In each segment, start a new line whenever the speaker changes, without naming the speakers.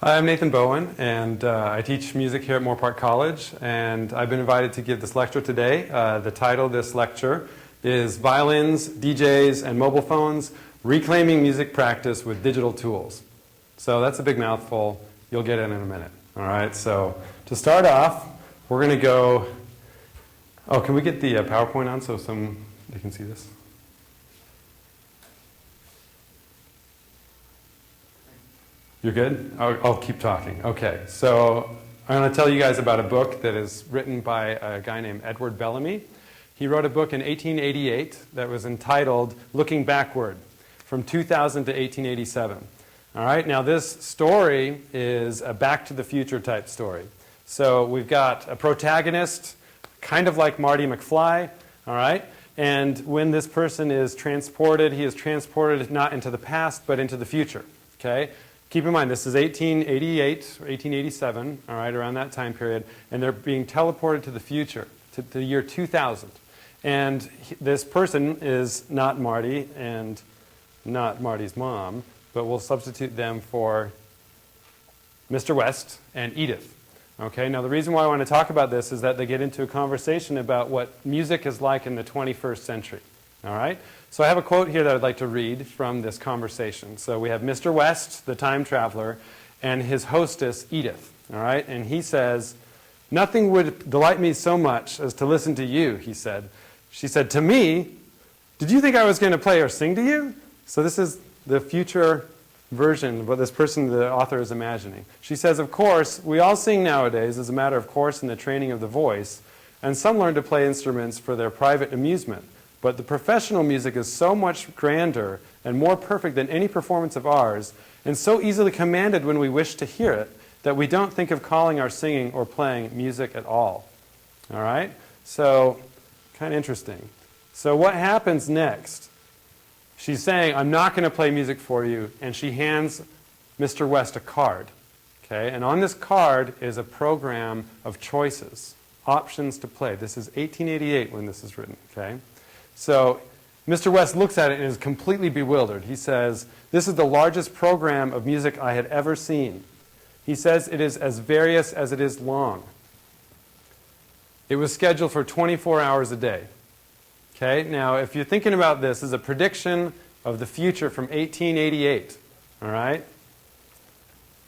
Hi, I'm Nathan Bowen, and I teach music here at Moore Park College, and I've been invited to give this lecture today. The title of this lecture is Violins, DJs, and Mobile Phones, Reclaiming Music Practice with Digital Tools. So that's a big mouthful. You'll get it in a minute. All right, so to start off, we're going to go... Oh, can we get the PowerPoint on so you can see this? You're good? I'll keep talking. Okay, so I'm going to tell you guys about a book that is written by a guy named Edward Bellamy. He wrote a book in 1888 that was entitled Looking Backward, from 2000 to 1887. All right, now this story is a Back to the Future type story. So we've got a protagonist, kind of like Marty McFly, all right? And when this person is transported, he is transported not into the past, but into the future, okay? Keep in mind, this is 1888 or 1887, all right, around that time period, and they're being teleported to the future, to the year 2000. And this person is not Marty and not Marty's mom, but we'll substitute them for Mr. West and Edith. Okay, now the reason why I want to talk about this is that they get into a conversation about what music is like in the 21st century. All right? So I have a quote here that I'd like to read from this conversation. So we have Mr. West, the time traveler, and his hostess, Edith. All right? And he says, "Nothing would delight me so much as to listen to you," he said. She said, "To me? Did you think I was going to play or sing to you?" So this is the future version of what this person, the author, is imagining. She says, "Of course, we all sing nowadays as a matter of course in the training of the voice, and some learn to play instruments for their private amusement. But the professional music is so much grander and more perfect than any performance of ours, and so easily commanded when we wish to hear it, that we don't think of calling our singing or playing music at all." All right? So, kind of interesting. So what happens next? She's saying, "I'm not going to play music for you," and she hands Mr. West a card. Okay? And on this card is a program of choices, options to play. This is 1888 when this is written. Okay? So Mr. West looks at it and is completely bewildered. He says, "This is the largest program of music I had ever seen." He says it is as various as it is long. It was scheduled for 24 hours a day. Okay, now if you're thinking about this as a prediction of the future from 1888, all right,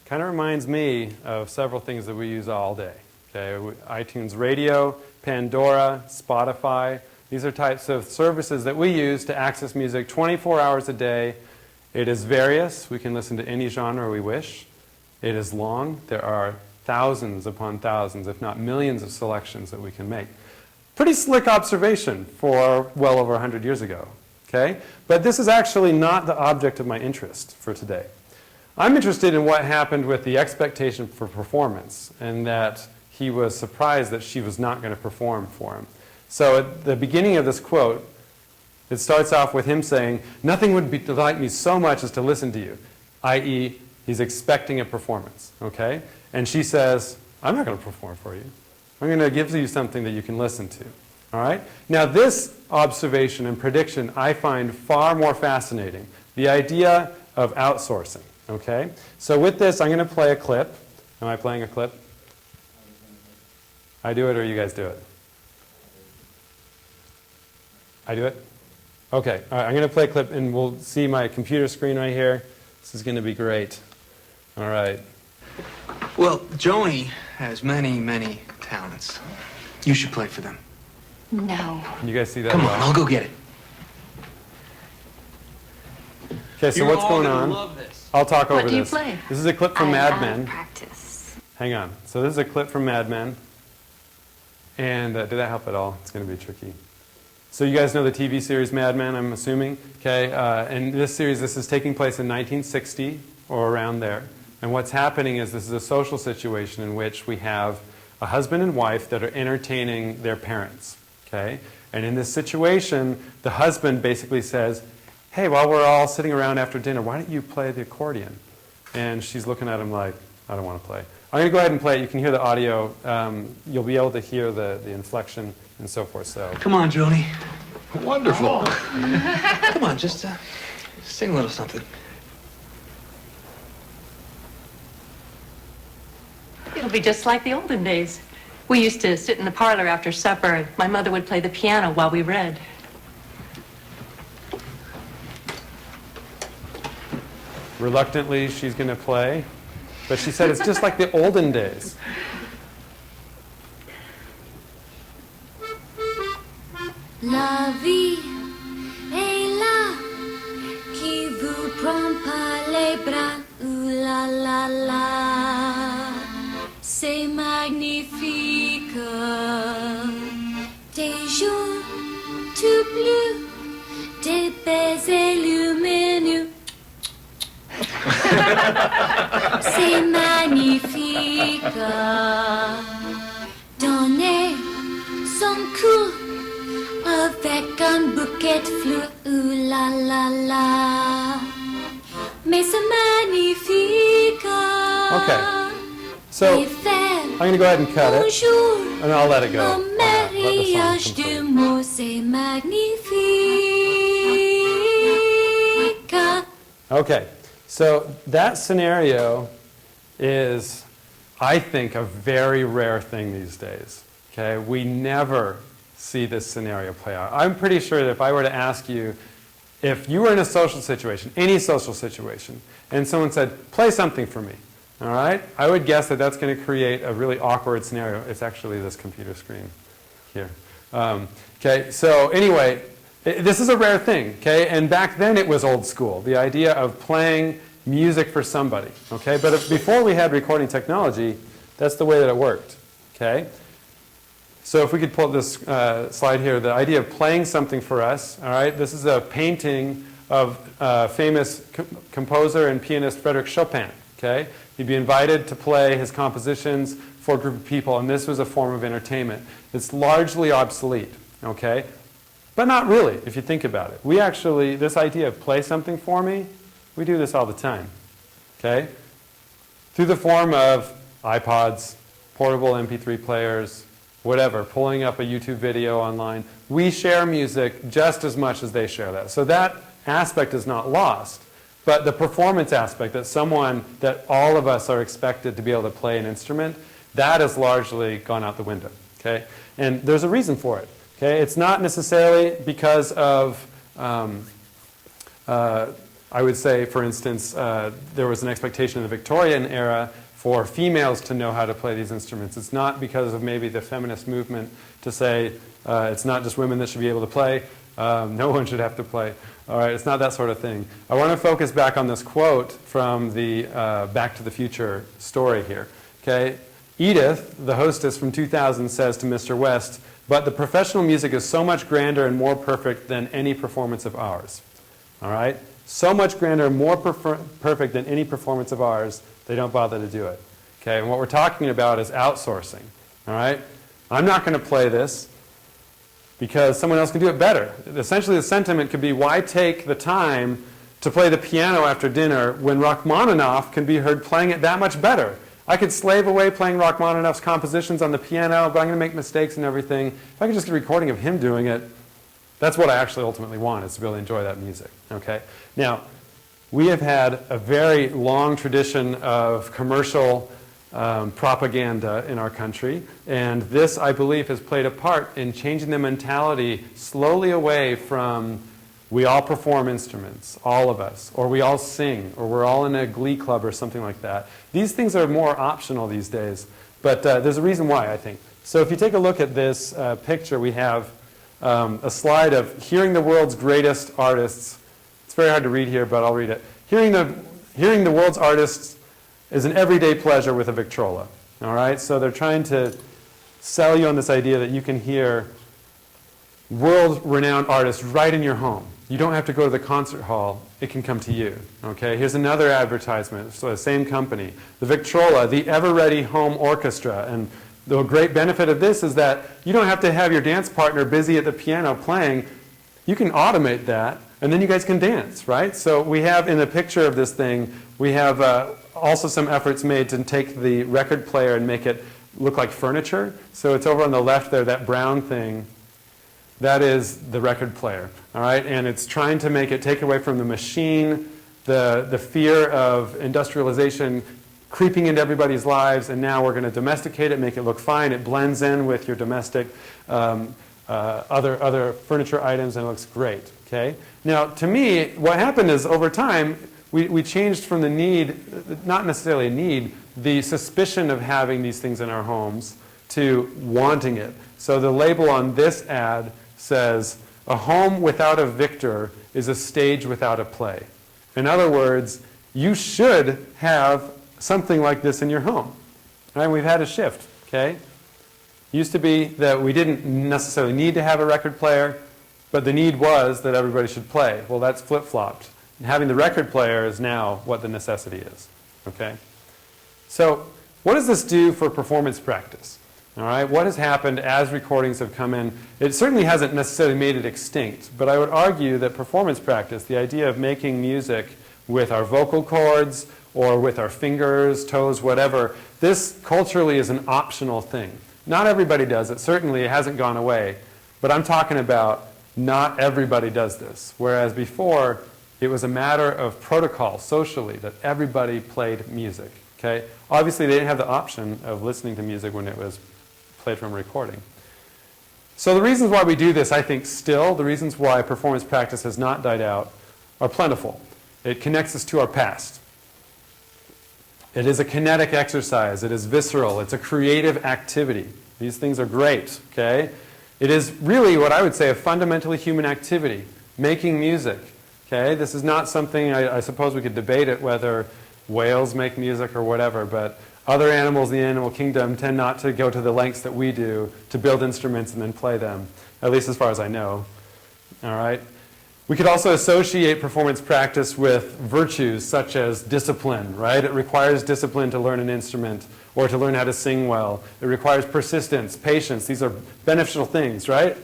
kind of reminds me of several things that we use all day. Okay, iTunes Radio, Pandora, Spotify. These are types of services that we use to access music 24 hours a day. It is various. We can listen to any genre we wish. It is long. There are thousands upon thousands, if not millions of selections that we can make. Pretty slick observation for well over 100 years ago. Okay? But this is actually not the object of my interest for today. I'm interested in what happened with the expectation for performance, and that he was surprised that she was not going to perform for him. So at the beginning of this quote, it starts off with him saying, "Nothing would delight me so much as to listen to you," i.e., he's expecting a performance. Okay? And she says, "I'm not going to perform for you. I'm going to give you something that you can listen to." All right? Now this observation and prediction I find far more fascinating. The idea of outsourcing. Okay? So with this, I'm going to play a clip. Am I playing a clip? I do it or you guys do it? I do it? Okay. All right, I'm going to play a clip and we'll see my computer screen right here. This is going to be great. All right.
Well, Joni has many, many talents. You should play for them.
No.
You guys see that?
Come on, I'll go get it.
Okay, so what's going on?
Love this.
I'll talk over
What do you
this.
play?
This is a clip from Mad Men.
Practice.
Hang on. So this is a clip from Mad Men. And did that help at all? It's going to be tricky. So you guys know the TV series Mad Men, I'm assuming. Okay, and this series, this is taking place in 1960 or around there. And what's happening is this is a social situation in which we have a husband and wife that are entertaining their parents. Okay, and in this situation, the husband basically says, "Hey, while we're all sitting around after dinner, why don't you play the accordion?" And she's looking at him like, "I don't want to play." I'm going to go ahead and play it. You can hear the audio. You'll be able to hear the inflection and so forth. So
Come on, Joni.
Wonderful.
Come on, just sing a little something.
It'll be just like the olden days. We used to sit in the parlor after supper, and my mother would play the piano while we read.
Reluctantly, she's going to play. But she said it's just like the olden days.
La vie est là, qui vous prend par les bras, ooh la la la, c'est magnifique. Des jours tout bleus, des baisers lumineux. C'est magnifique. Donner son coup avec un bouquet de fleurs, ooh la la la. Mais c'est magnifique.
Okay. So, I'm going to go ahead and cut it, and I'll let it go.
Un mariage de mots, c'est magnifique.
Okay, so that scenario is, I think, a very rare thing these days. Okay, we never see this scenario play out. I'm pretty sure that if I were to ask you, if you were in a social situation, any social situation, and someone said, play something for me, all right, I would guess that that's going to create a really awkward scenario. It's actually this computer screen here. Okay, so anyway, this is a rare thing, okay, and back then it was old school, the idea of playing music for somebody, okay, but before we had recording technology, that's the way that it worked, okay. So if we could pull up this slide here, the idea of playing something for us, all right, this is a painting of famous composer and pianist Frederic Chopin, okay. He'd be invited to play his compositions for a group of people, and this was a form of entertainment. It's largely obsolete, okay, but not really, if you think about it. We actually, this idea of play something for me, we do this all the time, okay, through the form of iPods, portable MP3 players, whatever, pulling up a YouTube video online. We share music just as much as they share that. So that aspect is not lost. But the performance aspect, that all of us are expected to be able to play an instrument, that has largely gone out the window. Okay? And there's a reason for it. Okay? It's not necessarily because of, I would say, for instance, there was an expectation in the Victorian era for females to know how to play these instruments. It's not because of maybe the feminist movement to say it's not just women that should be able to play. No one should have to play. All right, it's not that sort of thing. I want to focus back on this quote from the Back to the Future story here. Okay, Edith, the hostess from 2000, says to Mr. West, "But the professional music is so much grander and more perfect than any performance of ours." All right, so much grander and more perfect than any performance of ours. They don't bother to do it. Okay, and what we're talking about is outsourcing. All right, I'm not going to play this because someone else can do it better. Essentially, the sentiment could be, why take the time to play the piano after dinner when Rachmaninoff can be heard playing it that much better? I could slave away playing Rachmaninoff's compositions on the piano, but I'm going to make mistakes and everything. If I could just get a recording of him doing it, that's what I actually ultimately want, is to be able to enjoy that music. Okay? Now, we have had a very long tradition of commercial propaganda in our country, and this, I believe, has played a part in changing the mentality slowly away from we all perform instruments, all of us, or we all sing, or we're all in a glee club or something like that. These things are more optional these days, but there's a reason why, I think. So if you take a look at this picture, we have a slide of hearing the world's greatest artists. It's very hard to read here, but I'll read it. Hearing the world's artists is an everyday pleasure with a Victrola. All right? So they're trying to sell you on this idea that you can hear world-renowned artists right in your home. You don't have to go to the concert hall. It can come to you. Okay? Here's another advertisement. So the same company. The Victrola, the ever-ready home orchestra. And the great benefit of this is that you don't have to have your dance partner busy at the piano playing. You can automate that, and then you guys can dance, right? So we have, in the picture of this thing, we have also some efforts made to take the record player and make it look like furniture. So it's over on the left there, that brown thing. That is the record player, all right? And it's trying to make it take away from the machine, the fear of industrialization creeping into everybody's lives, and now we're going to domesticate it, make it look fine. It blends in with your domestic other furniture items, and it looks great. Okay? Now, to me, what happened is over time, we changed from the need, not necessarily a need, the suspicion of having these things in our homes to wanting it. So the label on this ad says, "A home without a victor is a stage without a play." In other words, you should have something like this in your home. Right? We've had a shift. Okay? Used to be that we didn't necessarily need to have a record player, but the need was that everybody should play. Well, that's flip-flopped. Having the record player is now what the necessity is. Okay? So what does this do for performance practice? All right, what has happened as recordings have come in? It certainly hasn't necessarily made it extinct, but I would argue that performance practice, the idea of making music with our vocal cords or with our fingers, toes, whatever, this culturally is an optional thing. Not everybody does it. Certainly it hasn't gone away, but I'm talking about not everybody does this. Whereas before, it was a matter of protocol socially that everybody played music. Okay? Obviously, they didn't have the option of listening to music when it was played from a recording. So the reasons why we do this, I think still, the reasons why performance practice has not died out are plentiful. It connects us to our past. It is a kinetic exercise. It is visceral. It's a creative activity. These things are great. Okay? It is really what I would say a fundamentally human activity, making music. Okay? This is not something, I suppose we could debate it whether whales make music or whatever, but other animals in the animal kingdom tend not to go to the lengths that we do to build instruments and then play them, at least as far as I know. All right? We could also associate performance practice with virtues such as discipline, right? It requires discipline to learn an instrument or to learn how to sing well. It requires persistence, patience. These are beneficial things, right?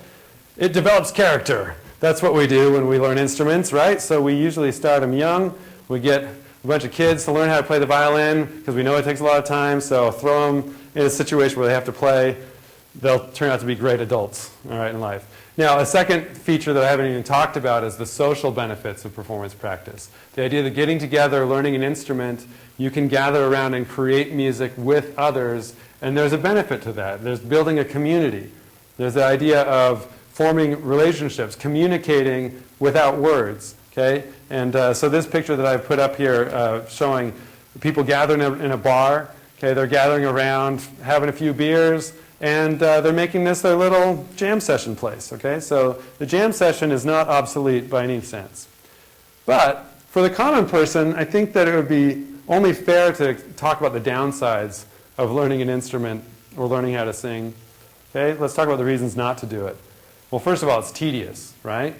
It develops character. That's what we do when we learn instruments, right? So we usually start them young. We get a bunch of kids to learn how to play the violin because we know it takes a lot of time, so throw them in a situation where they have to play. They'll turn out to be great adults, all right, in life. Now, a second feature that I haven't even talked about is the social benefits of performance practice. The idea that getting together, learning an instrument, you can gather around and create music with others, and there's a benefit to that. There's building a community. There's the idea of forming relationships, communicating without words. Okay? And so this picture that I've put up here showing people gathering in a bar. Okay? They're gathering around, having a few beers, and they're making this their little jam session place. Okay? So the jam session is not obsolete by any sense. But for the common person, I think that it would be only fair to talk about the downsides of learning an instrument or learning how to sing. Okay? Let's talk about the reasons not to do it. Well, first of all, it's tedious, right?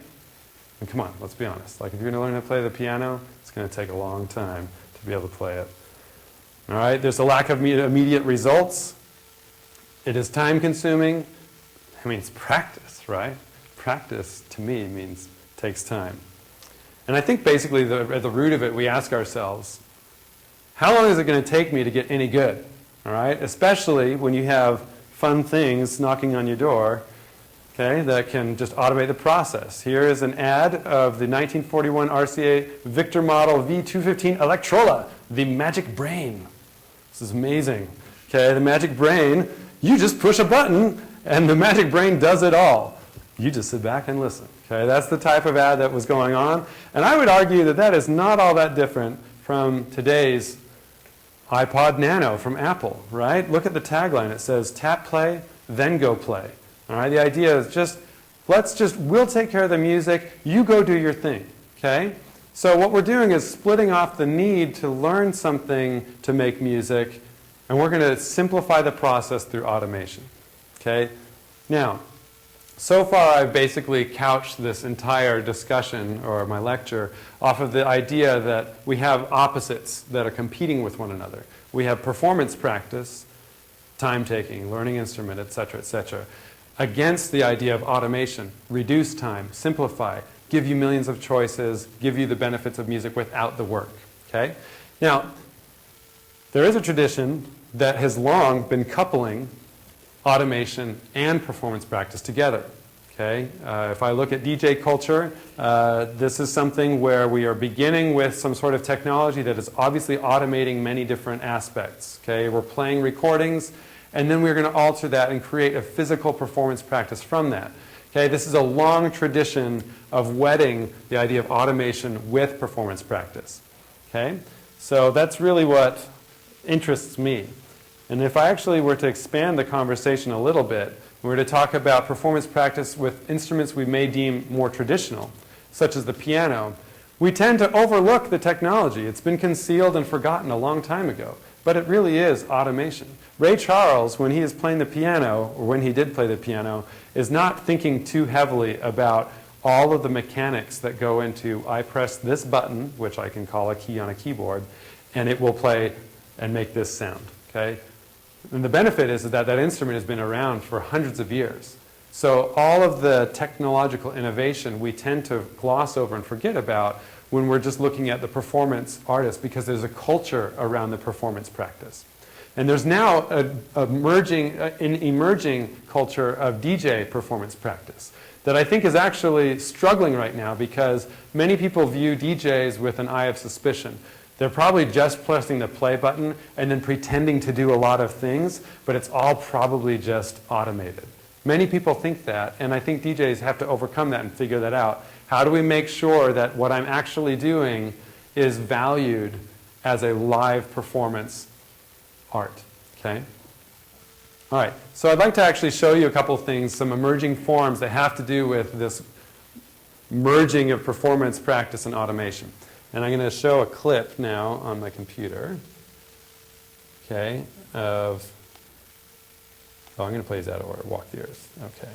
And come on, let's be honest. Like if you're going to learn how to play the piano, it's going to take a long time to be able to play it. All right? There's a lack of immediate results. It is time-consuming. I mean, it's practice, right? Practice, to me, means takes time. And I think basically at the root of it, we ask ourselves, how long is it going to take me to get any good? All right? Especially when you have fun things knocking on your door, okay, that can just automate the process. Here is an ad of the 1941 RCA Victor Model V215 Electrola, the Magic Brain. This is amazing. Okay, the Magic Brain, you just push a button and the Magic Brain does it all. You just sit back and listen. Okay, that's the type of ad that was going on. And I would argue that that is not all that different from today's iPod Nano from Apple, right? Look at the tagline. It says, tap play, then go play. All right, the idea is we'll take care of the music, you go do your thing, okay? So what we're doing is splitting off the need to learn something to make music, and we're going to simplify the process through automation, okay? Now, so far I've basically couched this entire discussion, or my lecture, off of the idea that we have opposites that are competing with one another. We have performance practice, time-taking, learning instrument, etc., against the idea of automation, reduce time, simplify, give you millions of choices, give you the benefits of music without the work. Okay? Now, there is a tradition that has long been coupling automation and performance practice together. Okay? If I look at DJ culture, this is something where we are beginning with some sort of technology that is obviously automating many different aspects. Okay? We're playing recordings, and then we're going to alter that and create a physical performance practice from that. Okay? This is a long tradition of wedding the idea of automation with performance practice. Okay? So that's really what interests me. And if I actually were to expand the conversation a little bit, we were to talk about performance practice with instruments we may deem more traditional, such as the piano, we tend to overlook the technology. It's been concealed and forgotten a long time ago, but it really is automation. Ray Charles, when he is playing the piano, or when he did play the piano, is not thinking too heavily about all of the mechanics that go into, I press this button, which I can call a key on a keyboard, and it will play and make this sound. Okay? And the benefit is that that instrument has been around for hundreds of years. So all of the technological innovation we tend to gloss over and forget about when we're just looking at the performance artist, because there's a culture around the performance practice. And there's now an emerging culture of DJ performance practice that I think is actually struggling right now, because many people view DJs with an eye of suspicion. They're probably just pressing the play button and then pretending to do a lot of things, but it's all probably just automated. Many people think that, and I think DJs have to overcome that and figure that out. How do we make sure that what I'm actually doing is valued as a live performance art? Okay? All right, so I'd like to actually show you a couple things, some emerging forms that have to do with this merging of performance practice and automation. And I'm going to show a clip now on my computer, okay, of, oh, I'm going to play these out of order, Walk the Earth, okay.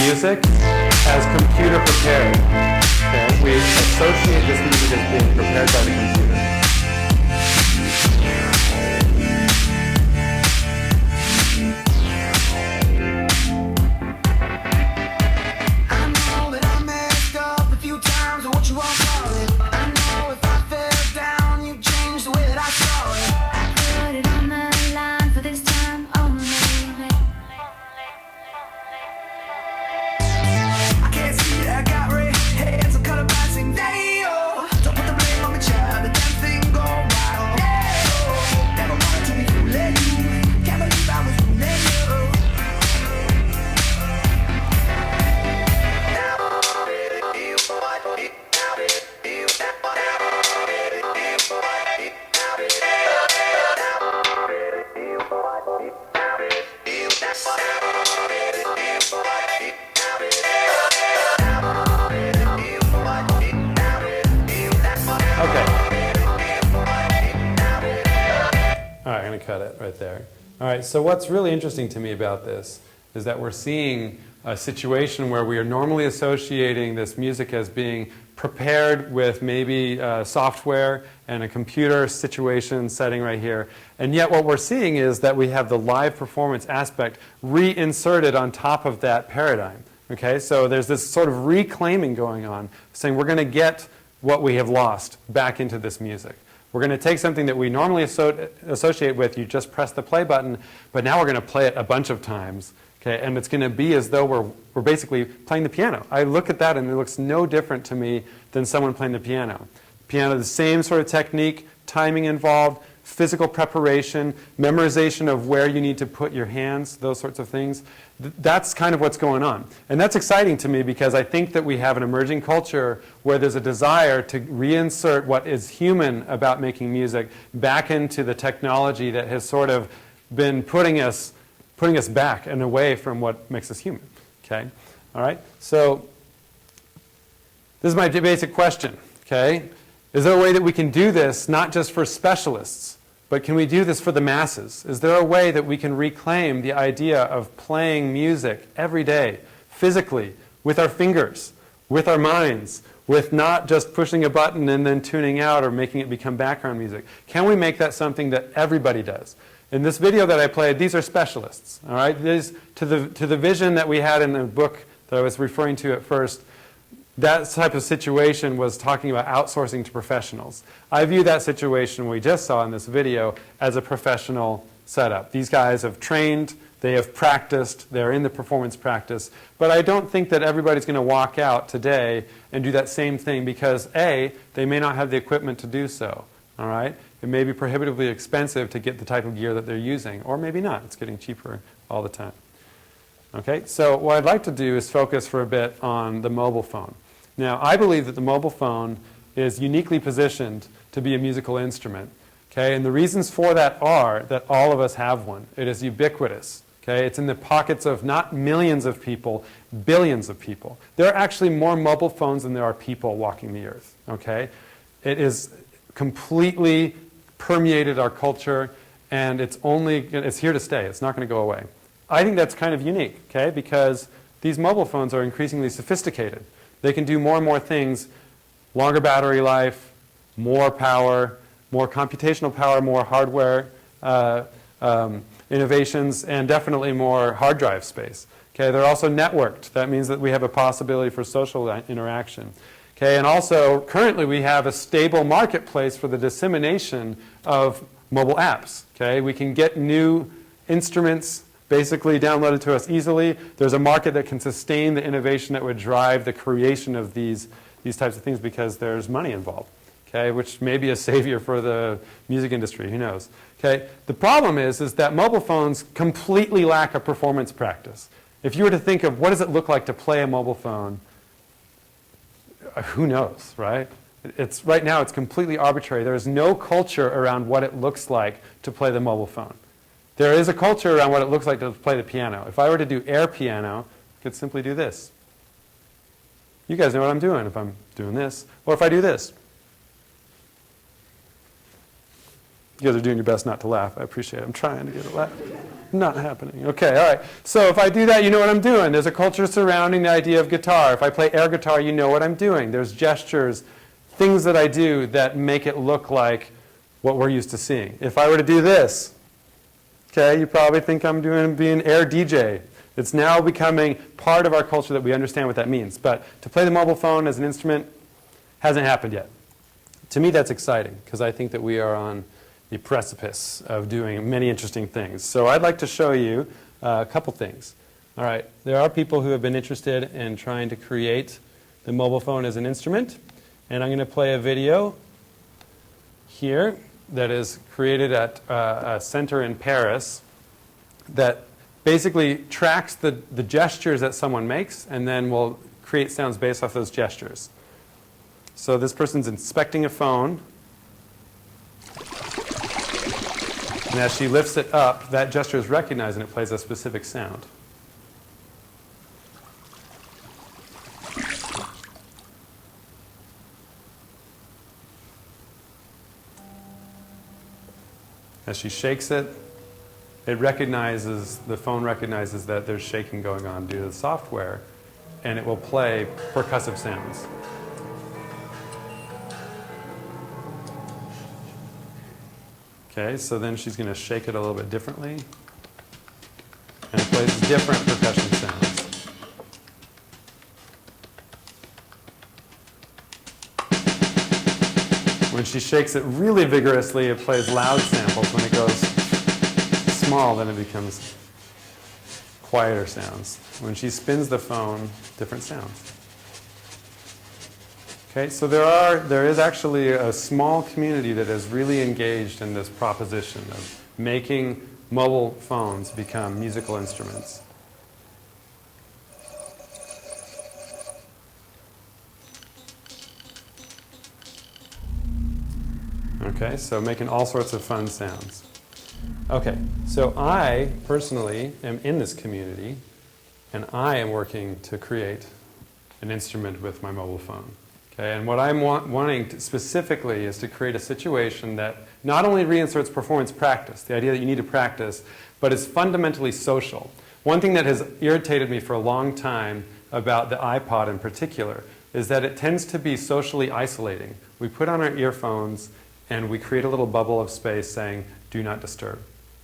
Music as computer prepared. Okay? We associate this music as being prepared by the computer.
I know that I messed up a few times, or what you want to call it. I know if I fell down, you changed the way that I saw it.
I put it on the line for this time only.
I got red hands, I'm color passing day. Oh, don't put the blame on the child, the damn thing go wild. Oh, never wanted to be fooling you. Can't believe I was fooling you.
All right, I'm going to cut it right there. All right, so what's really interesting to me about this is that we're seeing a situation where we are normally associating this music as being prepared with maybe software and a computer situation setting right here. And yet what we're seeing is that we have the live performance aspect reinserted on top of that paradigm. Okay, so there's this sort of reclaiming going on, saying we're going to get what we have lost back into this music. We're going to take something that we normally associate with, you just press the play button, but now we're going to play it a bunch of times. Okay, and it's going to be as though we're basically playing the piano. I look at that and it looks no different to me than someone playing the piano. Piano, the same sort of technique, timing involved, physical preparation, memorization of where you need to put your hands, those sorts of things. That's kind of what's going on. And that's exciting to me because I think that we have an emerging culture where there's a desire to reinsert what is human about making music back into the technology that has sort of been putting us back and away from what makes us human. Okay? All right? So this is my basic question. Okay? Is there a way that we can do this not just for specialists, but can we do this for the masses? Is there a way that we can reclaim the idea of playing music every day, physically, with our fingers, with our minds, with not just pushing a button and then tuning out or making it become background music? Can we make that something that everybody does? In this video that I played, these are specialists, all right? These, to the vision that we had in the book that I was referring to at first, that type of situation was talking about outsourcing to professionals. I view that situation we just saw in this video as a professional setup. These guys have trained, they have practiced, they're in the performance practice, but I don't think that everybody's going to walk out today and do that same thing because A, they may not have the equipment to do so, all right? It may be prohibitively expensive to get the type of gear that they're using, or maybe not. It's getting cheaper all the time. Okay, so what I'd like to do is focus for a bit on the mobile phone. Now, I believe that the mobile phone is uniquely positioned to be a musical instrument. Okay, and the reasons for that are that all of us have one. It is ubiquitous. Okay, it's in the pockets of not millions of people, billions of people. There are actually more mobile phones than there are people walking the earth. Okay, it is completely permeated our culture, and it's here to stay. It's not going to go away. I think that's kind of unique, okay, because these mobile phones are increasingly sophisticated. They can do more and more things, longer battery life, more power, more computational power, more hardware innovations, and definitely more hard drive space. Okay, they're also networked. That means that we have a possibility for social interaction. Okay, and also, currently we have a stable marketplace for the dissemination of mobile apps. Okay, we can get new instruments basically downloaded to us easily. There's a market that can sustain the innovation that would drive the creation of these types of things because there's money involved, okay, which may be a savior for the music industry. Who knows? Okay, the problem is that mobile phones completely lack a performance practice. If you were to think of what does it look like to play a mobile phone, who knows, right? Right now it's completely arbitrary. There is no culture around what it looks like to play the mobile phone. There is a culture around what it looks like to play the piano. If I were to do air piano, I could simply do this. You guys know what I'm doing if I'm doing this. Or if I do this. You guys are doing your best not to laugh. I appreciate it. I'm trying to get a laugh. Not happening. Okay, all right. So if I do that, you know what I'm doing. There's a culture surrounding the idea of guitar. If I play air guitar, you know what I'm doing. There's gestures, things that I do that make it look like what we're used to seeing. If I were to do this, okay, you probably think I'm being air DJ. It's now becoming part of our culture that we understand what that means. But to play the mobile phone as an instrument hasn't happened yet. To me, that's exciting because I think that we are on the precipice of doing many interesting things. So I'd like to show you a couple things. All right, there are people who have been interested in trying to create the mobile phone as an instrument. And I'm going to play a video here that is created at a center in Paris that basically tracks the gestures that someone makes and then will create sounds based off those gestures. So this person's inspecting a phone. And as she lifts it up, that gesture is recognized and it plays a specific sound. As she shakes it, the phone recognizes that there's shaking going on due to the software, and it will play percussive sounds. Okay, so then she's going to shake it a little bit differently, and it plays different percussion sounds. When she shakes it really vigorously, it plays loud samples. When it goes small, then it becomes quieter sounds. When she spins the phone, different sounds. Okay, so there is actually a small community that is really engaged in this proposition of making mobile phones become musical instruments. Okay, so making all sorts of fun sounds. Okay, so I personally am in this community, and I am working to create an instrument with my mobile phone. Okay, and what I'm wanting specifically is to create a situation that not only reinserts performance practice, the idea that you need to practice, but is fundamentally social. One thing that has irritated me for a long time about the iPod in particular is that it tends to be socially isolating. We put on our earphones and we create a little bubble of space saying, do not disturb,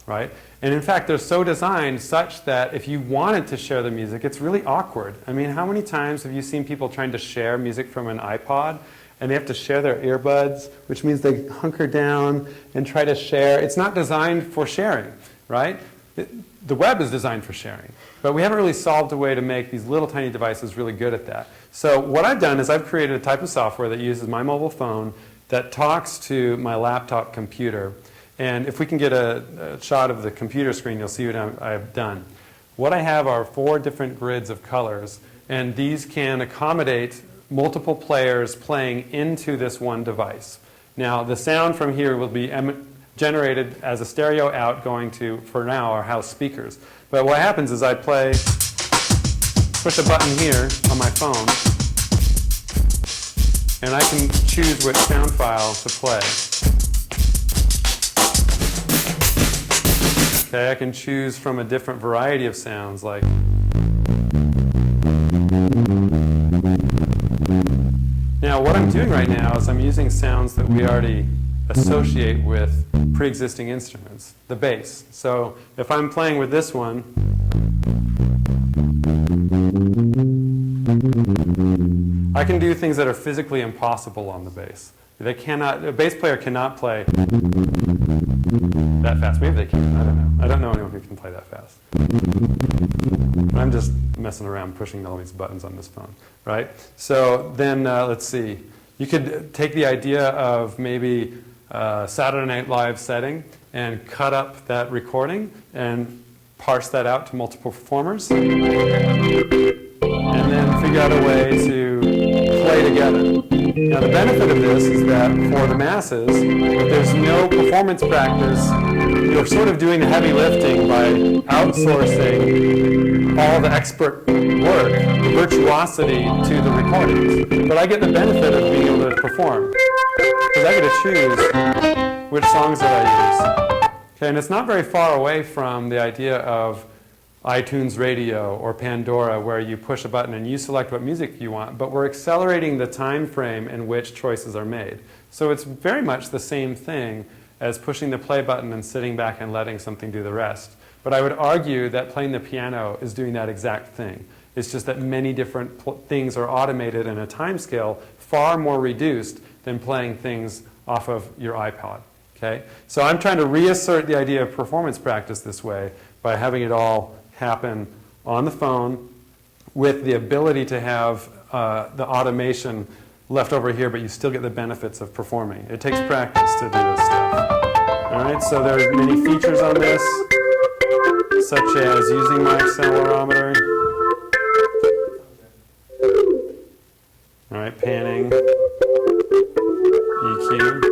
right? And in fact, they're so designed such that if you wanted to share the music, it's really awkward. I mean, how many times have you seen people trying to share music from an iPod and they have to share their earbuds, which means they hunker down and try to share? It's not designed for sharing, right? The web is designed for sharing, but we haven't really solved a way to make these little tiny devices really good at that. So what I've done is I've created a type of software that uses my mobile phone that talks to my laptop computer. And if we can get a shot of the computer screen, you'll see what I've done. What I have are 4 different grids of colors, and these can accommodate multiple players playing into this one device. Now, the sound from here will be generated as a stereo out going to, for now, our house speakers. But what happens is I push a button here on my phone, and I can choose which sound file to play. Okay, I can choose from a different variety of sounds, like now what I'm doing right now is I'm using sounds that we already associate with pre-existing instruments, the bass. So if I'm playing with this one, I can do things that are physically impossible on the bass. A bass player cannot play that fast. Maybe they can, I don't know. I don't know anyone who can play that fast. I'm just messing around pushing all these buttons on this phone, right? So then, let's see. You could take the idea of maybe Saturday Night Live setting and cut up that recording and parse that out to multiple performers and then figure out a way to play together. Now the benefit of this is that for the masses, if there's no performance practice, you're sort of doing the heavy lifting by outsourcing all the expert work, the virtuosity to the recordings. But I get the benefit of being able to perform, because I get to choose which songs that I use. Okay, and it's not very far away from the idea of iTunes Radio or Pandora, where you push a button and you select what music you want, but we're accelerating the time frame in which choices are made. So it's very much the same thing as pushing the play button and sitting back and letting something do the rest. But I would argue that playing the piano is doing that exact thing. It's just that many different things are automated in a time scale far more reduced than playing things off of your iPod. Okay? So I'm trying to reassert the idea of performance practice this way by having it all happen on the phone with the ability to have the automation left over here, but you still get the benefits of performing. It takes practice to do this stuff. All right, so there are many features on this, such as using my accelerometer. All right, panning, EQ.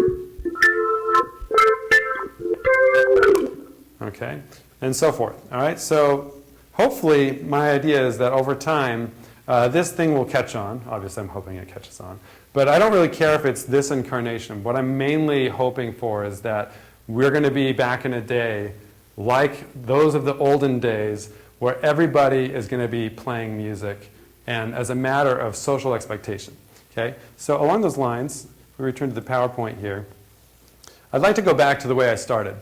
Okay, and so forth. All right, so hopefully my idea is that over time this thing will catch on. Obviously I'm hoping it catches on. But I don't really care if it's this incarnation. What I'm mainly hoping for is that we're going to be back in a day like those of the olden days where everybody is going to be playing music and as a matter of social expectation. Okay? So along those lines, we return to the PowerPoint here. I'd like to go back to the way I started.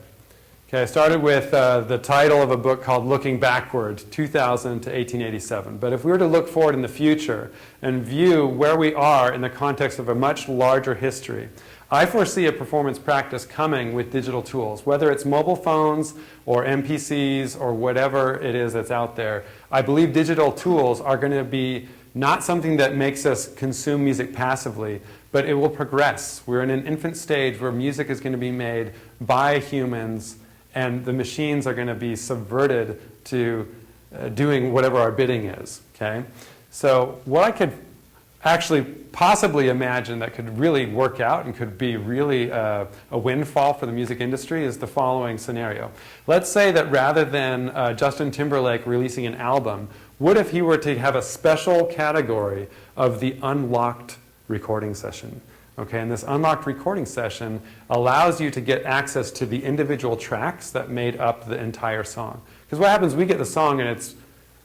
Okay, I started with the title of a book called Looking Backward, 2000 to 1887. But if we were to look forward in the future and view where we are in the context of a much larger history, I foresee a performance practice coming with digital tools, whether it's mobile phones or MPCs or whatever it is that's out there. I believe digital tools are going to be not something that makes us consume music passively, but it will progress. We're in an infant stage where music is going to be made by humans, and the machines are going to be subverted to doing whatever our bidding is. Okay? So what I could actually possibly imagine that could really work out and could be really a windfall for the music industry is the following scenario. Let's say that rather than Justin Timberlake releasing an album, what if he were to have a special category of the unlocked recording session? Okay, and this unlocked recording session allows you to get access to the individual tracks that made up the entire song. Because what happens, we get the song and it's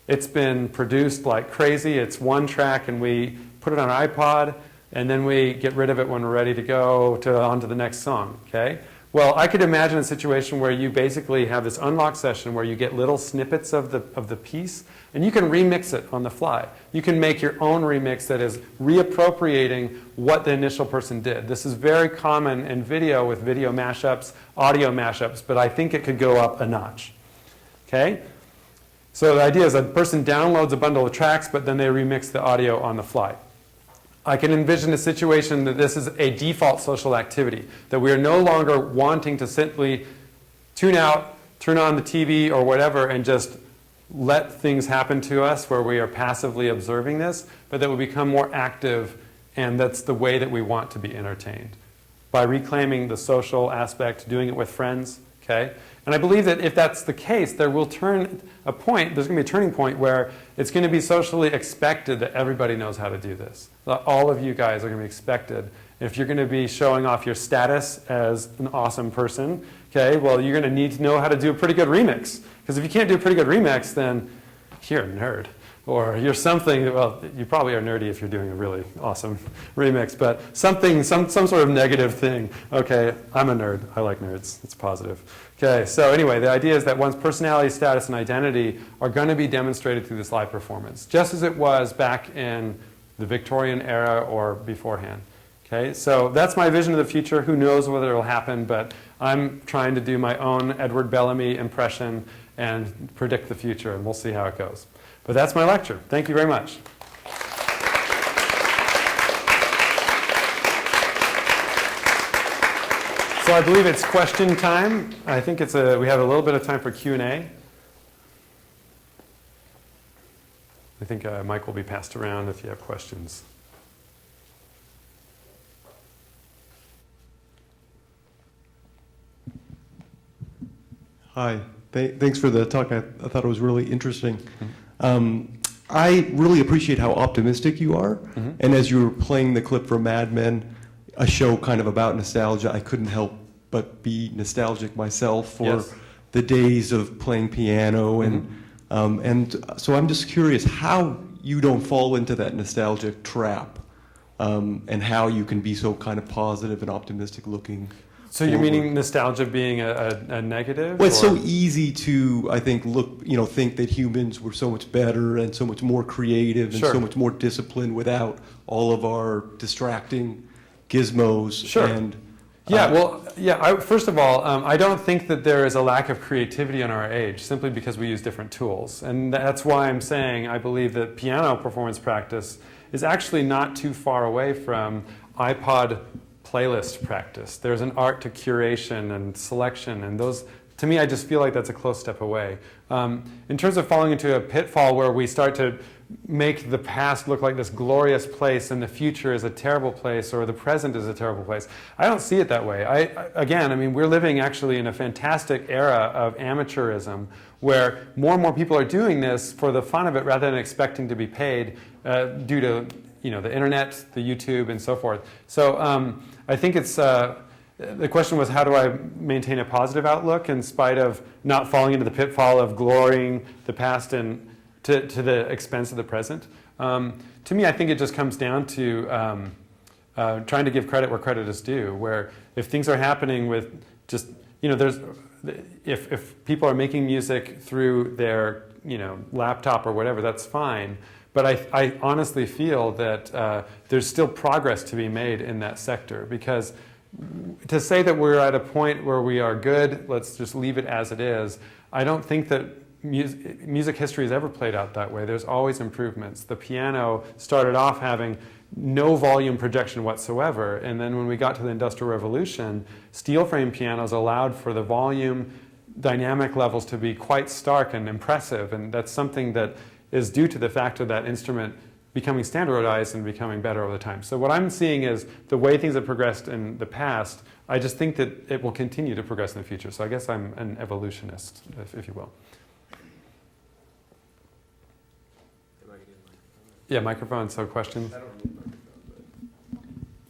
It's been produced like crazy. It's one track, and we put it on an iPod, and then we get rid of it when we're ready to go on to the next song, okay? Well, I could imagine a situation where you basically have this unlocked session where you get little snippets of the piece, and you can remix it on the fly. You can make your own remix that is reappropriating what the initial person did. This is very common in video with video mashups, audio mashups, but I think it could go up a notch, okay? So the idea is a person downloads a bundle of tracks, but then they remix the audio on the fly. I can envision a situation that this is a default social activity, that we are no longer wanting to simply tune out, turn on the TV or whatever, and just let things happen to us where we are passively observing this, but that we become more active, and that's the way that we want to be entertained. By reclaiming the social aspect, doing it with friends, okay? And I believe that if that's the case, there will turn a point, there's going to be a turning point where it's going to be socially expected that everybody knows how to do this. That all of you guys are going to be expected. If you're going to be showing off your status as an awesome person, okay, well, you're going to need to know how to do a pretty good remix. Because if you can't do a pretty good remix, then you're a nerd. Or you're something, well, you probably are nerdy if you're doing a really awesome remix, but something, some sort of negative thing. Okay, I'm a nerd. I like nerds. It's positive. Okay, so anyway, the idea is that one's personality, status, and identity are going to be demonstrated through this live performance, just as it was back in the Victorian era or beforehand. Okay, so that's my vision of the future. Who knows whether it'll happen, but I'm trying to do my own Edward Bellamy impression and predict the future, and we'll see how it goes. But that's my lecture. Thank you very much. So I believe it's question time. I think we have a little bit of time for Q&A. I think a mic will be passed around if you have questions.
Hi. Thanks for the talk. I thought it was really interesting. I really appreciate how optimistic you are. And as you were playing the clip from Mad Men, a show kind of about nostalgia, I couldn't help but be nostalgic myself for the days of playing piano. And so I'm just curious how you don't fall into that nostalgic trap, and how you can be so kind of positive and optimistic looking.
So you're meaning nostalgia being a negative?
Well, it's so easy to, I think, think that humans were so much better and so much more creative and so much more disciplined without all of our distracting gizmos.
First of all, I don't think that there is a lack of creativity in our age simply because we use different tools. And that's why I'm saying I believe that piano performance practice is actually not too far away from iPod playlist practice. There's an art to curation and selection, and those, to me, I just feel like that's a close step away. In terms of falling into a pitfall where we start to make the past look like this glorious place and the future is a terrible place or the present is a terrible place, I don't see it that way. We're living actually in a fantastic era of amateurism where more and more people are doing this for the fun of it rather than expecting to be paid due to the internet, the YouTube, and so forth. So I think it's, the question was, how do I maintain a positive outlook in spite of not falling into the pitfall of glorying the past and to the expense of the present? To me, I think it just comes down to trying to give credit where credit is due, where if things are happening with just, if people are making music through their, laptop or whatever, that's fine. But I honestly feel that there's still progress to be made in that sector, because to say that we're at a point where we are good, let's just leave it as it is, I don't think that music history has ever played out that way. There's always improvements. The piano started off having no volume projection whatsoever, and then when we got to the Industrial Revolution, steel frame pianos allowed for the volume dynamic levels to be quite stark and impressive, and that's something that is due to the fact of that instrument becoming standardized and becoming better over the time. So what I'm seeing is the way things have progressed in the past, I just think that it will continue to progress in the future. So I guess I'm an evolutionist, if you will. Yeah, microphone, so questions?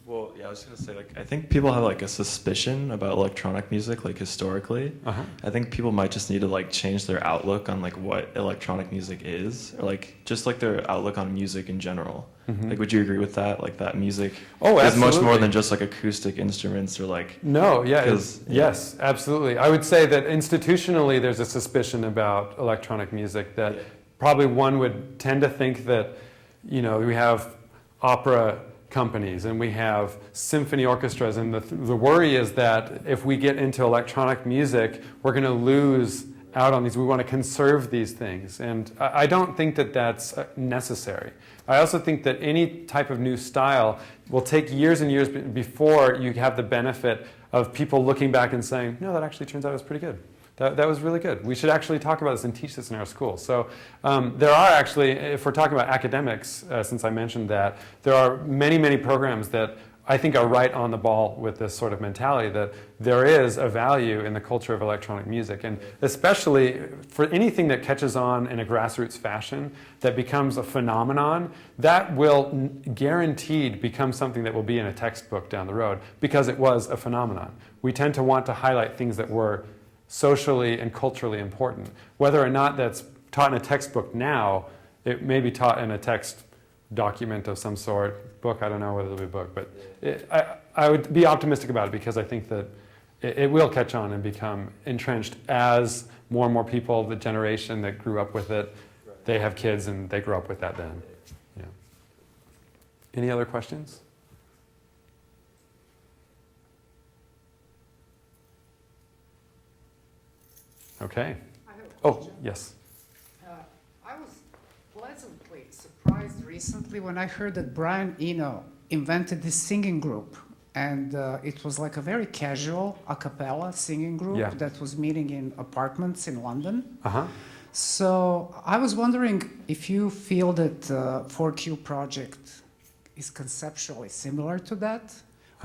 Well, Yeah, I was gonna say, like, I think people have like a suspicion about electronic music, like historically. I think people might just need to like change their outlook on like what electronic music is, or like just like their outlook on music in general. Like, would you agree with that? Like that music is much more than just like acoustic instruments or like.
No, yeah, yes, absolutely. I would say that institutionally there's a suspicion about electronic music that probably one would tend to think that, you know, we have opera companies and we have symphony orchestras, and the worry is that if we get into electronic music, we're going to lose out on these. We want to conserve these things, and I don't think that that's necessary. I also think that any type of new style will take years and years before you have the benefit of people looking back and saying, no, that actually turns out it was pretty good. That was really good. We should actually talk about this and teach this in our school. So there are actually, if we're talking about academics, since I mentioned that, there are many, many programs that I think are right on the ball with this sort of mentality that there is a value in the culture of electronic music. And especially for anything that catches on in a grassroots fashion, that becomes a phenomenon, that will guaranteed become something that will be in a textbook down the road because it was a phenomenon. We tend to want to highlight things that were socially and culturally important. Whether or not that's taught in a textbook now, it may be taught in a text document of some sort, book, I don't know whether it'll be a book, but I would be optimistic about it because I think that it will catch on and become entrenched as more and more people, the generation that grew up with it, they have kids and they grow up with that then. Yeah. Any other questions? Okay. Oh, yes.
I was pleasantly surprised recently when I heard that Brian Eno invented this singing group. And it was like a very casual a cappella singing group that was meeting in apartments in London. So I was wondering if you feel that 4Q project is conceptually similar to that,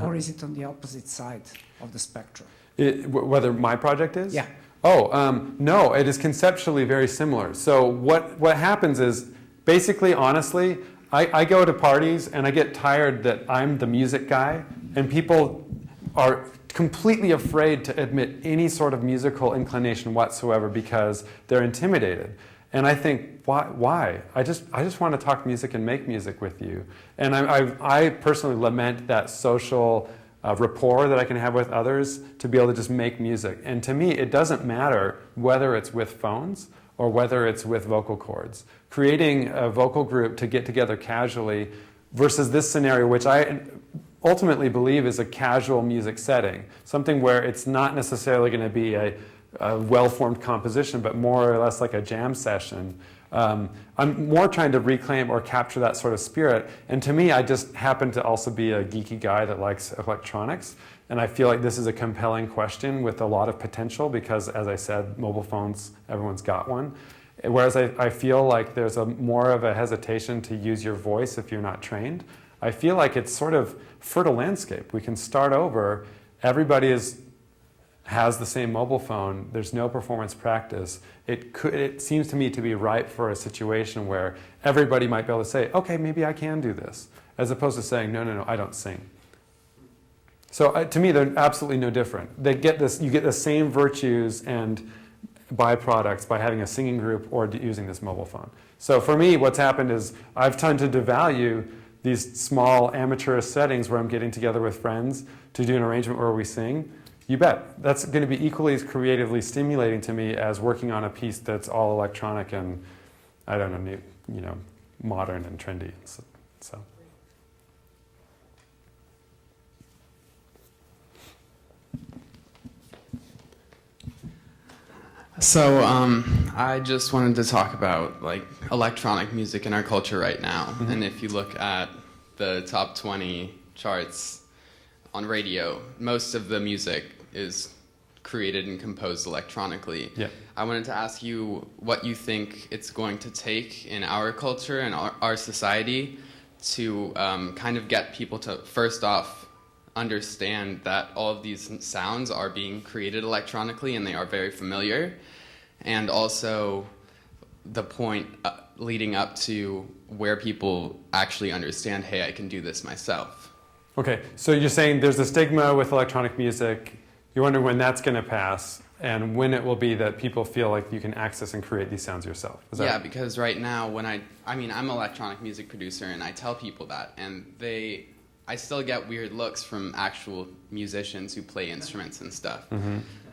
or is it on the opposite side of the spectrum?
Whether my project is?
Yeah.
Oh, no, it is conceptually very similar. So what happens is, basically, honestly, I go to parties and I get tired that I'm the music guy, and people are completely afraid to admit any sort of musical inclination whatsoever because they're intimidated. And I think, why? I just want to talk music and make music with you. And I personally lament that social rapport that I can have with others to be able to just make music. And to me, it doesn't matter whether it's with phones or whether it's with vocal cords. Creating a vocal group to get together casually versus this scenario, which I ultimately believe is a casual music setting, something where it's not necessarily going to be a well-formed composition, but more or less like a jam session. I'm more trying to reclaim or capture that sort of spirit. And to me, I just happen to also be a geeky guy that likes electronics. And I feel like this is a compelling question with a lot of potential because, as I said, mobile phones, everyone's got one. Whereas I feel like there's more of a hesitation to use your voice if you're not trained. I feel like it's sort of fertile landscape. We can start over. Everybody has the same mobile phone. There's no performance practice. It seems to me to be ripe for a situation where everybody might be able to say, okay, maybe I can do this, as opposed to saying, no, I don't sing. So to me, they're absolutely no different. You get the same virtues and byproducts by having a singing group or using this mobile phone. So for me, what's happened is I've tended to value these small amateurish settings where I'm getting together with friends to do an arrangement where we sing. You bet. That's going to be equally as creatively stimulating to me as working on a piece that's all electronic and, I don't know, modern and trendy. So.
So I just wanted to talk about like electronic music in our culture right now. And if you look at the top 20 charts on radio, most of the music is created and composed electronically. Yeah. I wanted to ask you what you think it's going to take in our culture and our society to kind of get people to, first off, understand that all of these sounds are being created electronically and they are very familiar, and also the point leading up to where people actually understand, hey, I can do this myself.
Okay, so you're saying there's a stigma with electronic music. You wonder when that's going to pass and when it will be that people feel like you can access and create these sounds yourself. Is that
Yeah, because right now when I'm an electronic music producer and I tell people that, and I still get weird looks from actual musicians who play instruments and stuff.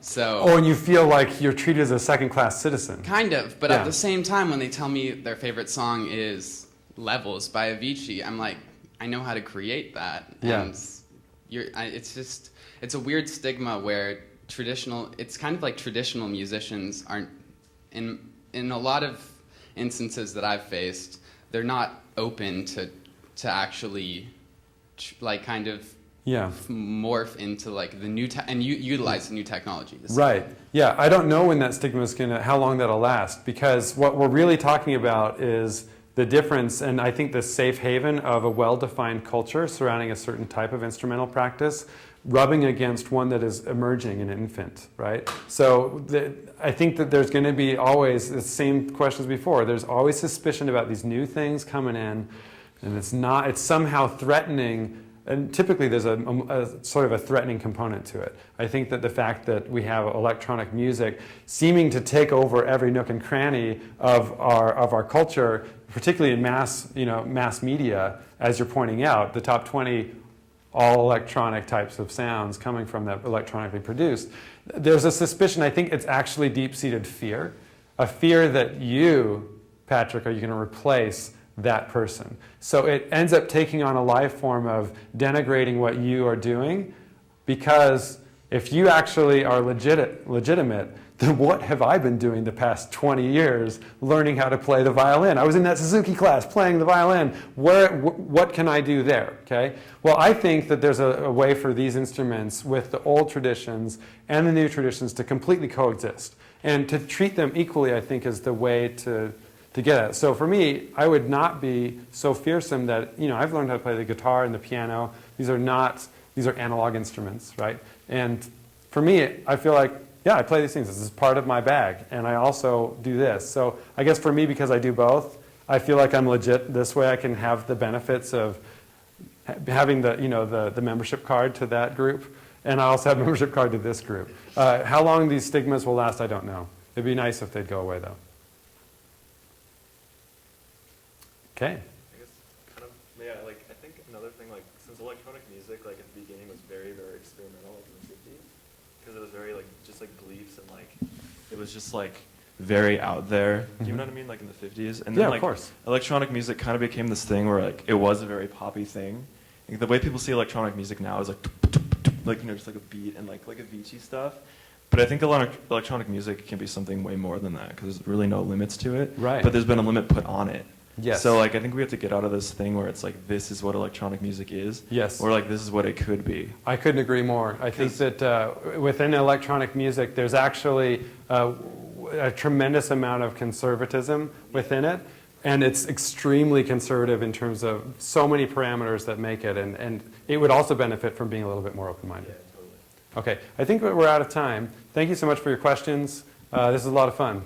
So.
Oh, and you feel like you're treated as a second-class citizen.
Kind of, but
Yeah.
at the same time, when they tell me their favorite song is Levels by Avicii, I'm like, I know how to create that.
Yeah.
And it's a weird stigma where it's kind of like traditional musicians aren't, in a lot of instances that I've faced, they're not open to actually like kind of morph into like the new and utilize the new technologies.
Right. Yeah. I don't know when that stigma is how long that'll last, because what we're really talking about is the difference, and I think the safe haven of a well-defined culture surrounding a certain type of instrumental practice, rubbing against one that is emerging, an infant, right? So I think that there's going to be always the same questions before. There's always suspicion about these new things coming in, and it's somehow threatening. And typically there's a sort of a threatening component to it. I think that the fact that we have electronic music seeming to take over every nook and cranny of our culture, particularly in mass media, as you're pointing out, the top 20 all electronic types of sounds coming from that electronically produced, there's a suspicion, I think it's actually deep-seated fear, a fear that you, Patrick, are you going to replace that person. So it ends up taking on a life form of denigrating what you are doing, because if you actually are legitimate, then what have I been doing the past 20 years learning how to play the violin? I was in that Suzuki class playing the violin. What can I do there? Okay? Well, I think that there's a way for these instruments with the old traditions and the new traditions to completely coexist. And to treat them equally, I think, is the way to get at it. So for me, I would not be so fearsome that, I've learned how to play the guitar and the piano. These are analog instruments, right? And for me, I feel like, yeah, I play these things. This is part of my bag. And I also do this. So I guess for me, because I do both, I feel like I'm legit. This way I can have the benefits of having the membership card to that group. And I also have a membership card to this group. How long these stigmas will last, I don't know. It'd be nice if they'd go away, though. Okay.
I think another thing, since electronic music, at the beginning was very, very experimental, in the 50s, because it was very, just beliefs and, it was just, very out there. Mm-hmm. You know what I mean? In the 50s. And then,
of course.
Electronic music kind of became this thing where, it was a very poppy thing. The way people see electronic music now is, just a beat and, like Avicii stuff. But I think electronic music can be something way more than that, because there's really no limits to it.
Right.
But there's been a limit put on it.
Yes.
So I think we have to get out of this thing where it's this is what electronic music is.
Yes.
Or this is what it could be.
I couldn't agree more. I think that within electronic music, there's actually a tremendous amount of conservatism within it. And it's extremely conservative in terms of so many parameters that make it. And it would also benefit from being a little bit more open-minded.
Yeah, totally.
Okay. I think we're out of time. Thank you so much for your questions. This is a lot of fun.